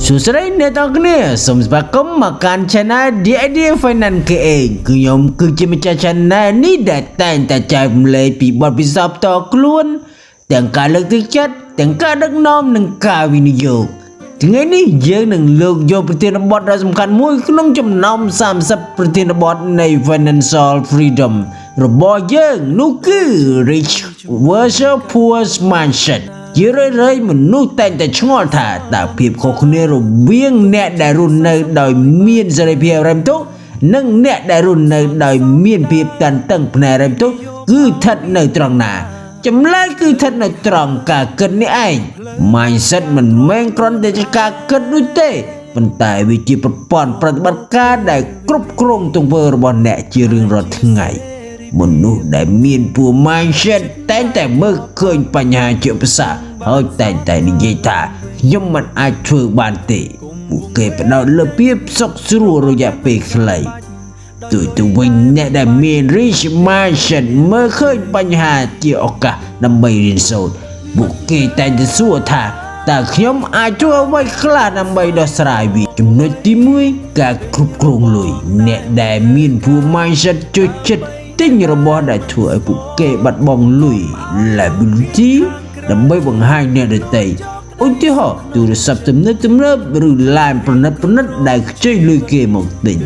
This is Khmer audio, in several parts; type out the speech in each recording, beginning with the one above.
សុស្ដីអ្នកទាំងគ្នាសូមស្វាគមន៍មកកាន់ Channel The Idea Finance គេឯងខ្ញុំគឺជាម្ចាស់ Channel នេះដែលតែងតែចែករំលែកពីបទពិសោធន៍ផ្ទាល់ខ្លួនទាំងការលើកទឹកចិត្តទាំងការដឹកនាំនិងការវិនិយោគថ្ងៃនេះយើងនឹងលើកយកប្រធានបទដ៏សំខាន់មួយក្នុងចំណោម30ប្រធានបទនៃ Financial Freedom របស់យើងនោះគឺ Rich versus Poor Mindset ជារឿយៗមនុស្សតែងតែឆ្ងល់ថាតើភាពខុសគ្នារវាងអ្នកដែលរស់នៅដោយមានសេរីភាពហិរញ្ញវត្ថុនិងអ្នកដែលរស់នៅដោយមានភាពតានតឹងផ្នែកហិរញ្ញវត្ថុគឺស្ថិតនៅត្រង់ណាចម្លើយគឺស្ថិតនៅត្រង់ការគិតនេះឯង Mindset មិនមែនគ្រាន់តែជាការគិតនោះទេប៉ុន្តែវាជាប្រព័ន្ធប្រតិបត្តិការដែលគ្រប់គ្រងទង្វើរបស់អ្នកជារៀងរាល់ថ្ងៃមនុស្សដែលមានពូ mindset តែងតែមើលឃើញបញ្ហាជាឧបសគ្គហើយតែងតែនិយាយថាខ្ញុំមិនអាចធ្វើបានទេពួកគេផ្ដោតលើភាពសុខស្រួលរយៈពេលខ្លីទៅវិញអ្នកដែលមាន rich mindset មើលឃើញបញ្ហាជាឱកាសដើម្បីរៀនសូត្រពួកគេតែងតែសួរថាតើខ្ញុំអាចធ្វើអ្វីខ្លះដើម្បីដោះស្រាយវាចំណុចទី1ការគ្រប់គ្រងលុយអ្នកដែលមានពូ mindset ជួយចិត្តទិញរបស់ដែលធ្វើឲ្យពួកគេបាត់បង់លុយ liability ដើម្បីបង្ហាញអ្នកដទៃឧទាហរណ៍ទូរស័ព្ទទំនើបឬឡានប្រណិតដែលខ្ចីលុយគេមកទិញ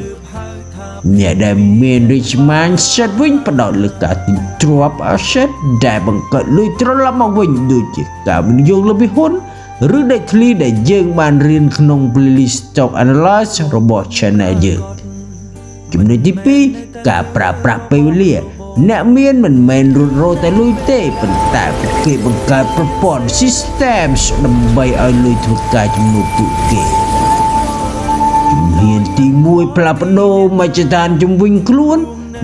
អ្នកដែលមាន rich mindset វិញផ្ដោតលើការទិញទ្រព្យ asset ដែលបង្កើតលុយត្រឡប់មកវិញដូចជាការវិនិយោគលើពីហ៊ុនឬដីធ្លីដែលយើងបានរៀនក្នុង playlist Stock Analysis របស់ Channel យើងចំណុចទី2ការប្រើប្រាស់ពេលវេលាអ្នកមានមិនមែនរត់រោតែលុយទេប៉ុន្តែពួកគេបង្កើតប្រព័ន្ធ systems ដើម្បីឲ្យលុយធ្វើការជំនួសពួកគេជំហានទី1ផ្លាស់ប្ដូរមជ្ឈដ្ឋានជំវិញខ្លួន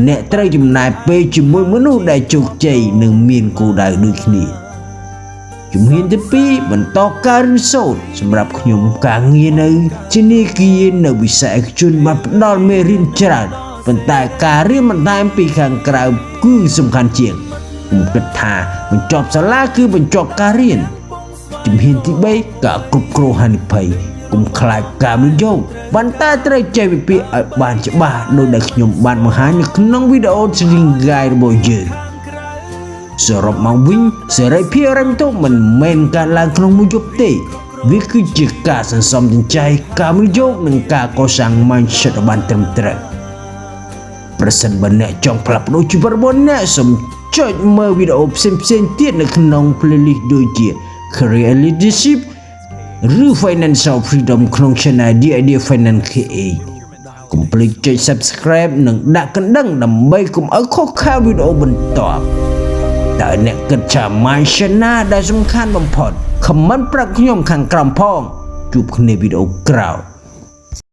អ្នកត្រូវចំណាយពេលជាមួយមនុស្សដែលជោគជ័យនិងមានគោលដៅដូចគ្នាជំហានទី2បន្តការរៀនសូត្រសម្រាប់ខ្ញុំការងារនៅធនាគារនៅវិស័យឯកជនបានផ្ដល់មេរៀនច្រើនប៉ុន្តែការរៀនបន្ថែមពីខាងក្រៅគឺសំខាន់ជាងខ្ញុំគិតថាបញ្ចប់សាលាគឺបញ្ចប់ការរៀនជំហានទី3ការគ្រប់គ្រងហានិភ័យកុំខ្លាចការវិនិយោគប៉ុន្តែត្រូវចេះវិភាគឲ្យបានច្បាស់ដោយដែលខ្ញុំបានបង្ហាញនៅក្នុងវីដេអូ Trading Guide របស់យើងសរុបមកវិញសេរីភាពហិរញ្ញវត្ថុមិនមែនការឡើងក្នុងមួយយប់ទេវាគឺជាការសន្សំសំចៃការវិនិយោគនិងការកសាង mindset ឲ្យបានត្រឹមត្រូវប្រសិនបើអ្នកចង់ផ្លាស់ប្ដូរជីវិតរបស់អ្នកសូមចុចមើលវីដេអូផ្សេងៗទៀតនៅក្នុង playlist ដូចជា Career Leadership ឬ Financial Freedom ក្នុង Channel The Idea Finance KA កុំភ្លេចចុច Subscribe និងដាក់កណ្ដឹងដើម្បីកុំឲ្យខុសខានវីដេអូបន្ទាប់តើអ្នកគិតថា mindset ណាដែលសំខាន់បំផុត comment ប្រាប់ខ្ញុំខាងក្រោមផងជួបគ្នាវីដេអូក្រោយ